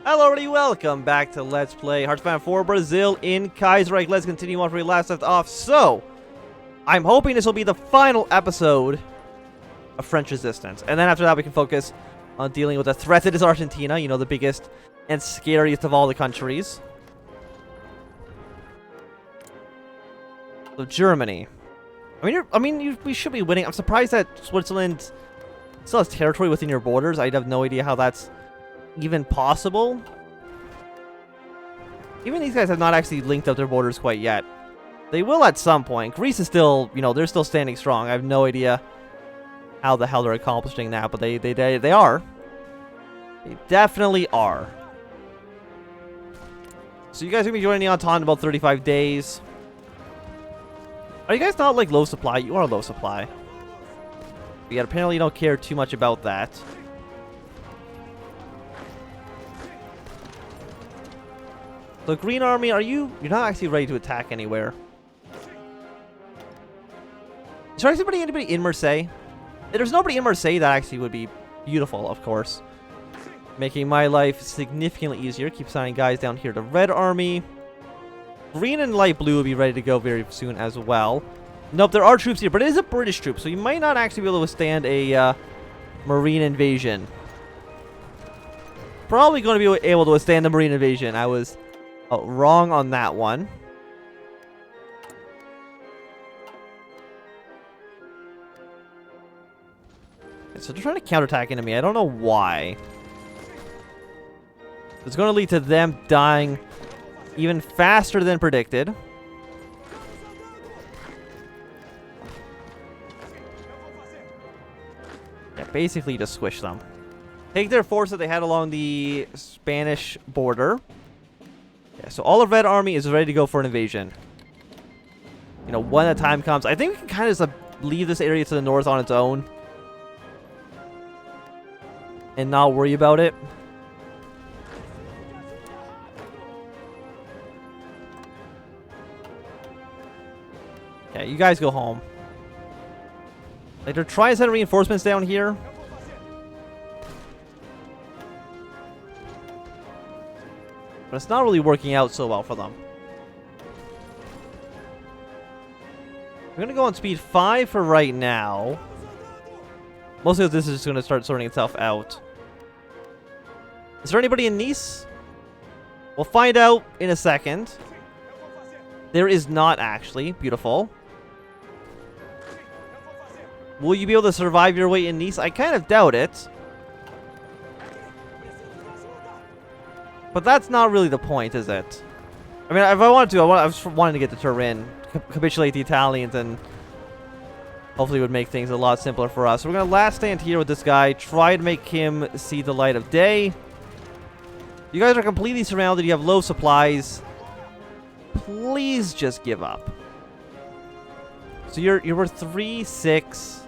Hello everybody, welcome back to Let's Play Hearts of Iron IV Brazil in Kaiserreich. Let's continue on where we last left off. So, I'm hoping this will be the final episode of French Resistance. And then after that we can focus on dealing with the threat that is Argentina, you know, the biggest and scariest of all the countries. So, Germany. We should be winning. I'm surprised that Switzerland still has territory within your borders. I have no idea how that's even possible. Even these guys have not actually linked up their borders quite yet. They will at some point. Greece is still, you know, they're still standing strong. I have no idea how the hell they're accomplishing that, but they are. They definitely are. So you guys are gonna be joining the Entente in about 35 days. Are you guys not like low supply? You are low supply. But yet apparently you don't care too much about that. So Green Army, you're not actually ready to attack anywhere. Is there actually anybody in Marseille? If there's nobody in Marseille, that actually would be beautiful, of course. Making my life significantly easier. Keep signing guys down here to Red Army. Green and light blue will be ready to go very soon as well. Nope, there are troops here, but it is a British troop, so you might not actually be able to withstand a marine invasion. Probably going to be able to withstand the marine invasion. I was wrong on that one. So they're trying to counterattack into me. I don't know why. It's going to lead to them dying even faster than predicted. Yeah, basically just squish them. Take their force that they had along the Spanish border. Yeah, so all of Red Army is ready to go for an invasion. You know, when the time comes. I think we can kind of just leave this area to the north on its own. And not worry about it. Yeah, you guys go home. Like, they're trying to send reinforcements down here. But it's not really working out so well for them. We're going to go on speed 5 for right now. Mostly this is just going to start sorting itself out. Is there anybody in Nice? We'll find out in a second. There is not actually. Beautiful. Will you be able to survive your way in Nice? I kind of doubt it. But that's not really the point, is it? I mean, if I wanted to, I was wanting to get to Turin, capitulate the Italians, and hopefully it would make things a lot simpler for us. So we're going to last stand here with this guy, try to make him see the light of day. You guys are completely surrounded. You have low supplies. Please just give up. So you're worth 3, 6,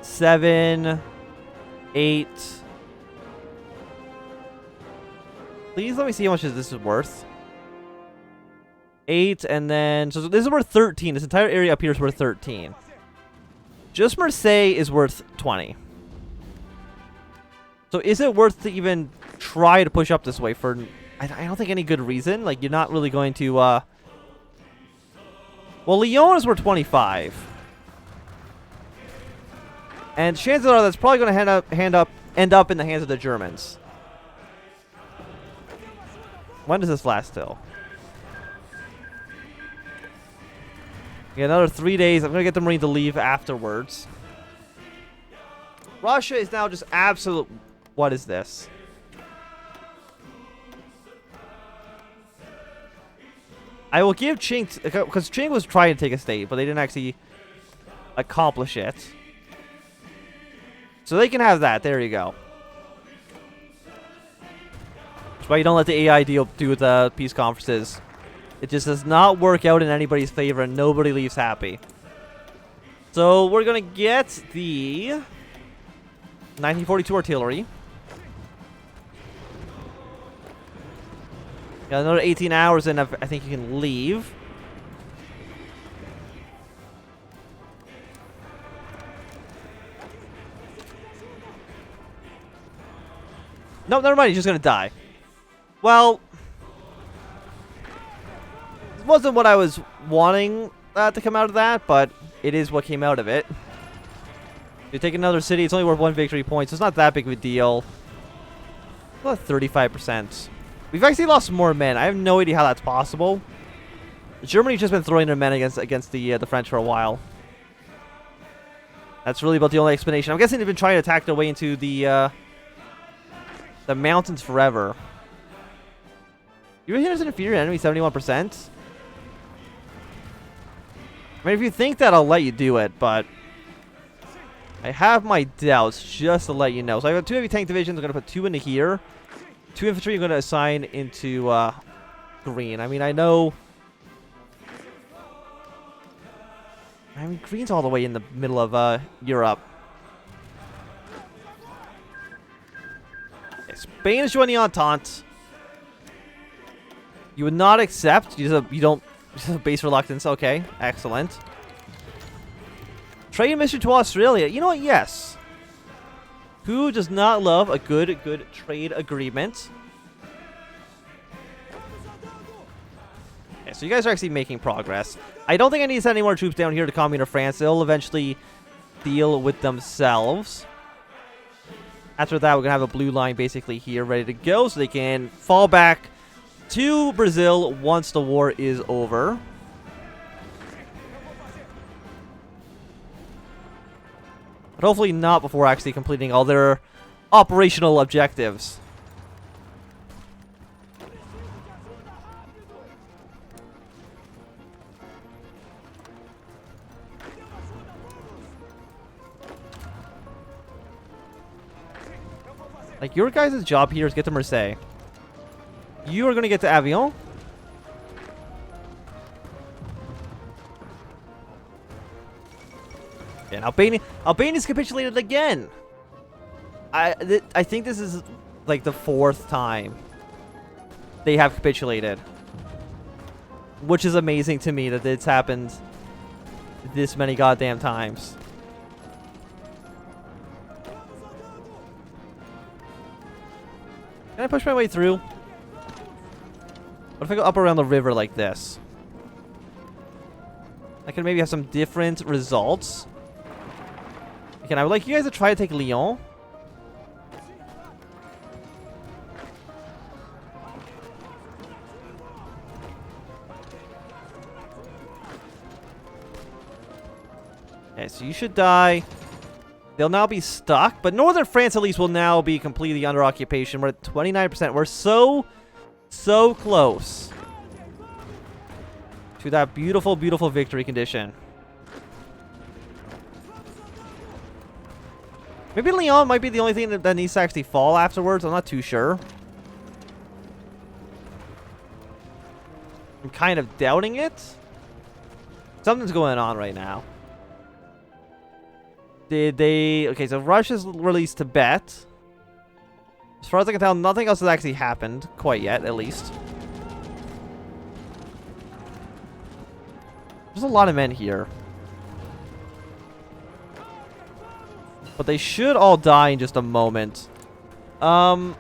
7, 8. Please let me see how much this is worth. 8, and then... So this is worth 13. This entire area up here is worth 13. Just Marseille is worth 20. So is it worth to even try to push up this way for... I don't think any good reason. Like, you're not really going to... Well, Lyon is worth 25. And chances are that's probably going to end up in the hands of the Germans. When does this last till? Yeah, another 3 days. I'm going to get the Marine to leave afterwards. Russia is now just absolute... What is this? I will give Qing... Because Qing was trying to take a state, but they didn't actually accomplish it. So they can have that. There you go. That's why you don't let the AI do with the peace conferences. It just does not work out in anybody's favor, and nobody leaves happy. So we're going to get the 1942 artillery. Got another 18 hours, and I think you can leave. No, never mind. He's just gonna die. Well, it wasn't what I was wanting to come out of that, but it is what came out of it. You take another city. It's only worth 1 victory point, so it's not that big of a deal. About 35%. We've actually lost more men. I have no idea how that's possible. Germany's just been throwing their men against the French for a while. That's really about the only explanation. I'm guessing they've been trying to attack their way into the mountains forever. Your units inferior enemy 71%. I mean, if you think that, I'll let you do it, but I have my doubts, just to let you know. So I have 2 heavy tank divisions. I'm going to put 2 into here. 2 infantry I'm going to assign into green. I mean, I know... I mean, green's all the way in the middle of Europe. Okay, Spain is joining the Entente. You would not accept. You don't... Just have base reluctance. Okay, excellent. Trade mission to Australia. You know what? Yes. Who does not love a good trade agreement? Okay, so you guys are actually making progress. I don't think I need to send any more troops down here to Commune of France. They'll eventually deal with themselves. After that, we're going to have a blue line basically here ready to go so they can fall back to Brazil once the war is over. But hopefully not before actually completing all their operational objectives. Like, your guys' job here is get to Marseille. You are going to get to Avion. And Albania's capitulated again. I think this is like the 4th time they have capitulated, which is amazing to me that it's happened this many goddamn times. Can I push my way through? What if I go up around the river like this? I can maybe have some different results. Again, I would like you guys to try to take Lyon. Okay, so you should die. They'll now be stuck, but northern France at least will now be completely under occupation. We're at 29%. We're so close to that beautiful, beautiful victory condition. Maybe Lyon might be the only thing that needs to actually fall afterwards. I'm not too sure. I'm kind of doubting it. Something's going on right now. Did they... Okay, so Russia's released Tibet. As far as I can tell, nothing else has actually happened quite yet, at least. There's a lot of men here. But they should all die in just a moment. Okay,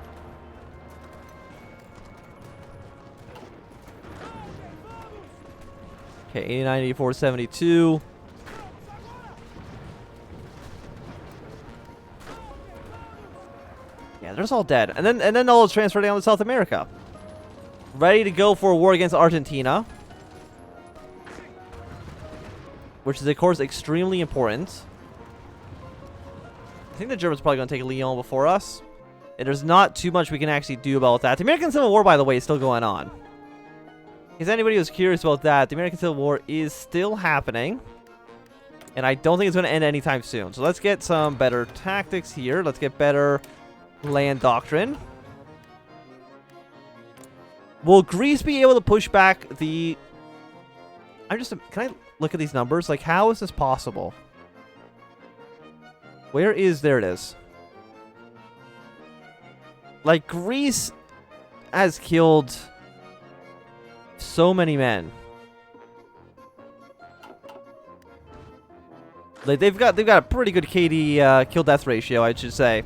89, 84, 72. Yeah, they're just all dead. And then all transferred down to South America. Ready to go for a war against Argentina. Which is, of course, extremely important. I think the Germans are probably going to take Lyon before us. And there's not too much we can actually do about that. The American Civil War, by the way, is still going on. If anybody was curious about that, the American Civil War is still happening. And I don't think it's going to end anytime soon. So let's get some better tactics here. Let's get better land doctrine. Will Greece be able to push back the... Can I look at these numbers? Like, how is this possible? Where is... There it is. Like, Greece has killed so many men. Like, they've got a pretty good KD kill death ratio, I should say.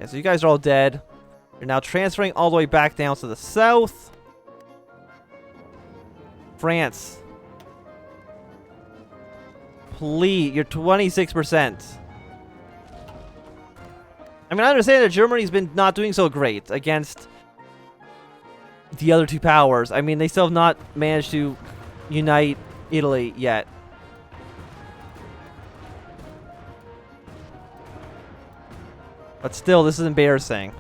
Yeah, so you guys are all dead. You're now transferring all the way back down to the south. France. Please, you're 26%. I mean, I understand that Germany's been not doing so great against the other two powers. I mean, they still have not managed to unite Italy yet. But still, this is embarrassing.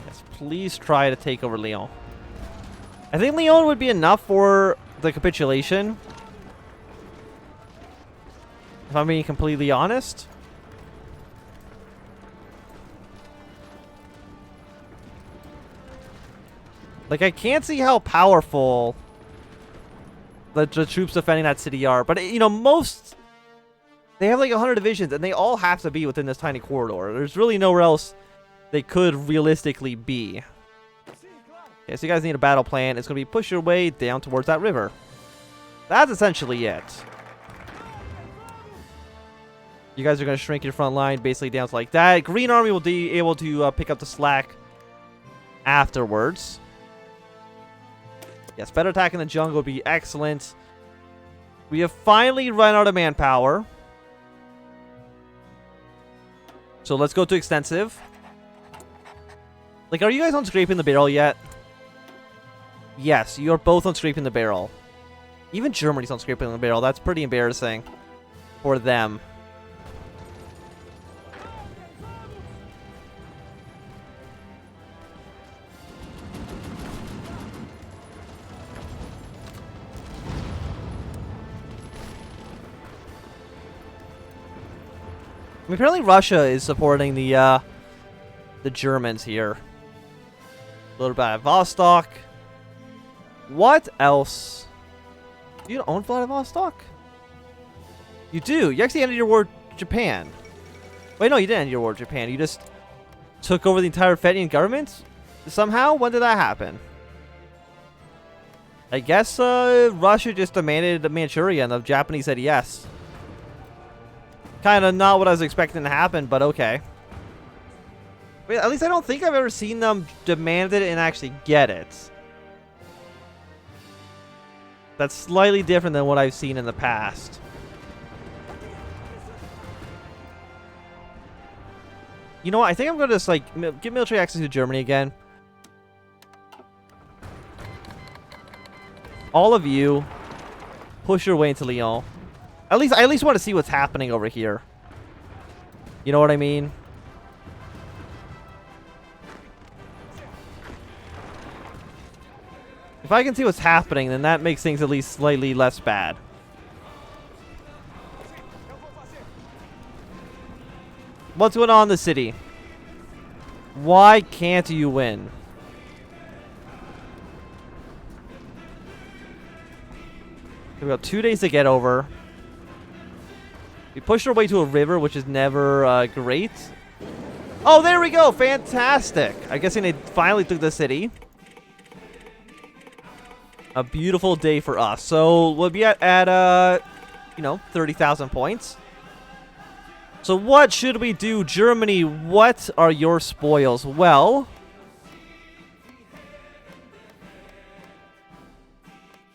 Yes, please try to take over Lyon. I think Lyon would be enough for the capitulation. If I'm being completely honest. Like, I can't see how powerful the troops defending that city are. But, you know, they have like 100 divisions, and they all have to be within this tiny corridor. There's really nowhere else they could realistically be. Okay, so you guys need a battle plan. It's going to be push your way down towards that river. That's essentially it. You guys are going to shrink your front line basically down to like that. Green Army will be able to pick up the slack afterwards. Yes, better attack in the jungle would be excellent. We have finally run out of manpower. So let's go to extensive. Like, are you guys on scraping the barrel yet? Yes, you're both on scraping the barrel. Even Germany's on scraping the barrel. That's pretty embarrassing for them. I mean, apparently Russia is supporting the Germans here. A little bit of Vostok. What else? You don't own Vladivostok? You do. You actually ended your war with Japan. Wait, no, you didn't end your war with Japan. You just took over the entire Fenian government? Somehow? When did that happen? I guess Russia just demanded Manchuria and the Japanese said yes. Kind of not what I was expecting to happen, but okay. Wait, at least I don't think I've ever seen them demand it and actually get it. That's slightly different than what I've seen in the past. You know what? I think I'm going to just, like, give military access to Germany again. All of you, push your way into Lyon. I at least want to see what's happening over here. You know what I mean? If I can see what's happening, then that makes things at least slightly less bad. What's going on in the city? Why can't you win? We've got 2 days to get over. We pushed our way to a river, which is never great. Oh, there we go. Fantastic. I guess they finally took the city. A beautiful day for us. So we'll be at you know, 30,000 points. So what should we do, Germany? What are your spoils? Well,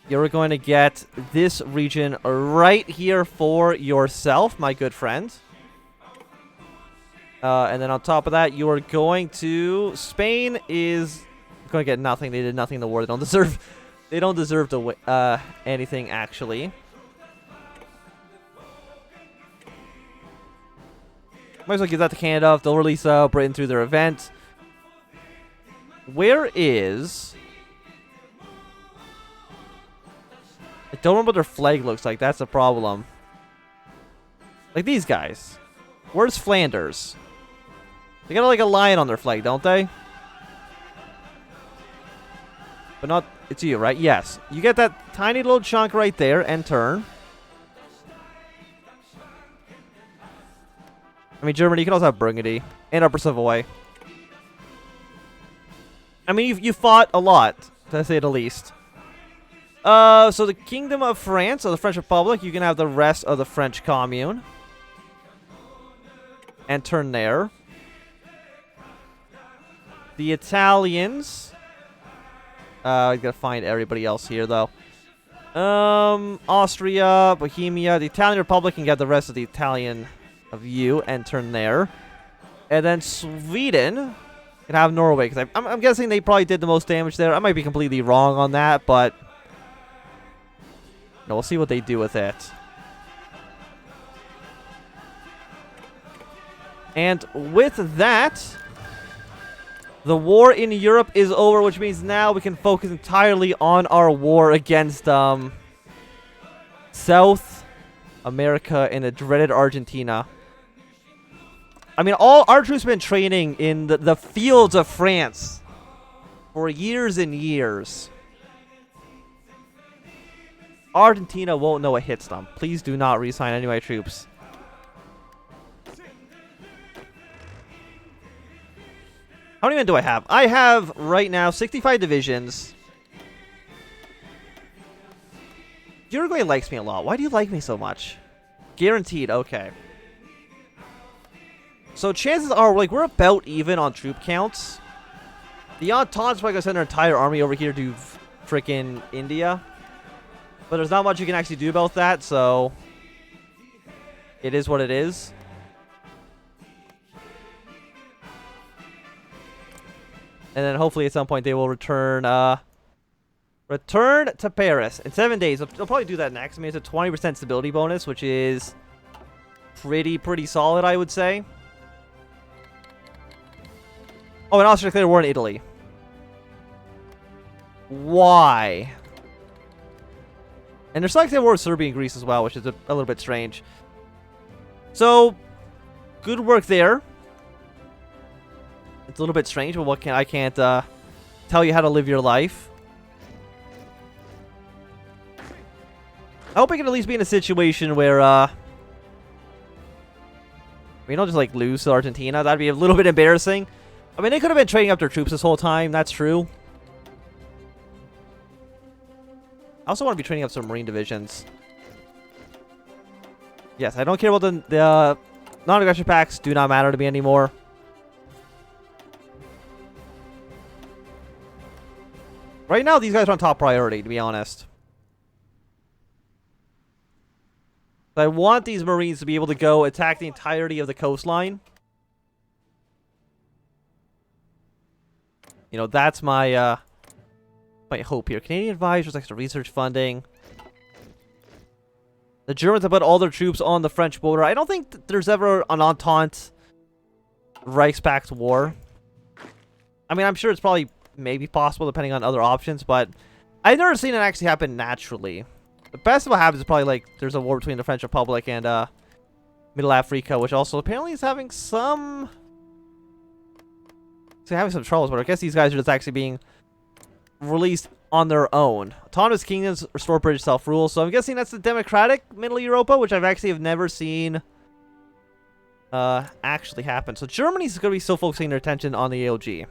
you're going to get this region right here for yourself, my good friend. And then on top of that, you are going to... Spain is going to get nothing. They did nothing in the war. They don't deserve... They don't deserve to anything, actually. Might as well give that to Canada. They'll release Britain through their event. Where is... I don't remember what their flag looks like. That's the problem. Like these guys. Where's Flanders? They got like a lion on their flag, don't they? But not... It's you, right? Yes. You get that tiny little chunk right there and turn. I mean, Germany, you can also have Burgundy. And Upper Savoy. I mean, you fought a lot, to say the least. So the Kingdom of France, or the French Republic, you can have the rest of the French Commune. And turn there. The Italians. I gotta find everybody else here, though. Austria, Bohemia, the Italian Republic can get the rest of the Italian of you and turn there. And then Sweden can have Norway, because I'm guessing they probably did the most damage there. I might be completely wrong on that, but no, we'll see what they do with it. And with that, the war in Europe is over, which means now we can focus entirely on our war against South America and the dreaded Argentina. I mean, all our troops have been training in the fields of France for years and years. Argentina won't know a hit stump. Please do not reassign any of my troops. How many men do I have? I have, right now, 65 divisions. Uruguay likes me a lot. Why do you like me so much? Guaranteed, okay. So chances are, like, we're about even on troop counts. The Entente's probably gonna send their entire army over here to frickin' India. But there's not much you can actually do about that, so it is what it is. And then hopefully at some point they will return to Paris in 7 days. They'll probably do that next. I mean, it's a 20% stability bonus, which is pretty solid, I would say. Oh, and Austria declared war in Italy. Why? And they're still declared war with Serbia and Greece as well, which is a little bit strange. So, good work there. It's a little bit strange, but I can't tell you how to live your life. I hope we can at least be in a situation where we don't just like lose to Argentina. That'd be a little bit embarrassing. I mean, they could have been training up their troops this whole time. That's true. I also want to be training up some Marine divisions. Yes, I don't care about the non-aggression pacts. Do not matter to me anymore. Right now, these guys are on top priority, to be honest. I want these Marines to be able to go attack the entirety of the coastline. You know, that's my hope here. Canadian advisors, extra research funding. The Germans have put all their troops on the French border. I don't think there's ever an Entente Reichspakt war. I mean, I'm sure it's probably maybe possible depending on other options, but I've never seen it actually happen naturally. The best of what happens is probably like there's a war between the French Republic and Middle Africa, which also apparently is having some troubles, but I guess these guys are just actually being released on their own. Autonomous kingdoms restore British self-rule, so I'm guessing that's the democratic Middle Europa, which I've actually never seen actually happen. So Germany's going to be still focusing their attention on the AOG.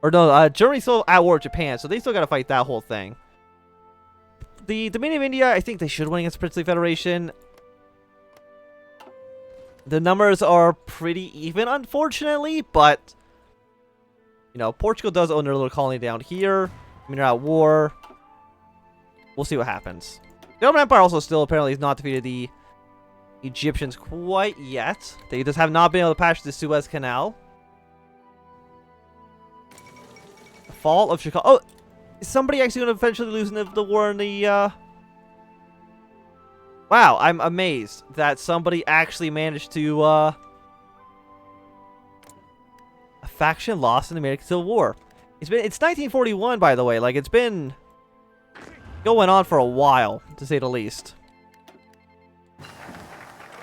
Or no, Germany's still at war with Japan, so they still got to fight that whole thing. The Dominion of India, I think they should win against the Princely Federation. The numbers are pretty even, unfortunately, but you know, Portugal does own their little colony down here. I mean, they're at war. We'll see what happens. The Ottoman Empire also still apparently has not defeated the Egyptians quite yet. They just have not been able to patch the Suez Canal. The fall of Chicago. Oh, is somebody actually going to eventually lose the war in the... Wow, I'm amazed that somebody actually managed to... A faction lost in the American Civil War. It's 1941, by the way. Like, it's been going on for a while, to say the least.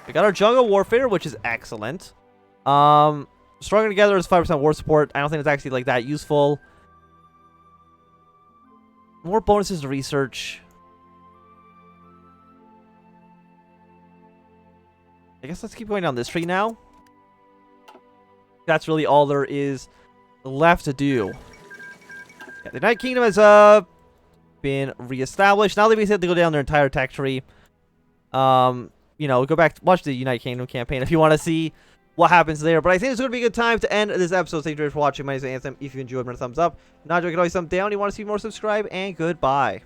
We got our jungle warfare, which is excellent. Stronger together is 5% war support. I don't think it's actually like that useful. More bonuses to research. I guess let's keep going down this tree now. That's really all there is left to do. Yeah, the United Kingdom has been reestablished. Now they basically have to go down their entire tech tree. You know, go back, watch the United Kingdom campaign if you want to see what happens there. But I think it's going to be a good time to end this episode. Thank you for watching. My name is Anthem. If you enjoyed, give it a thumbs up. If not, you can always thumb down. You want to see more, subscribe, and goodbye.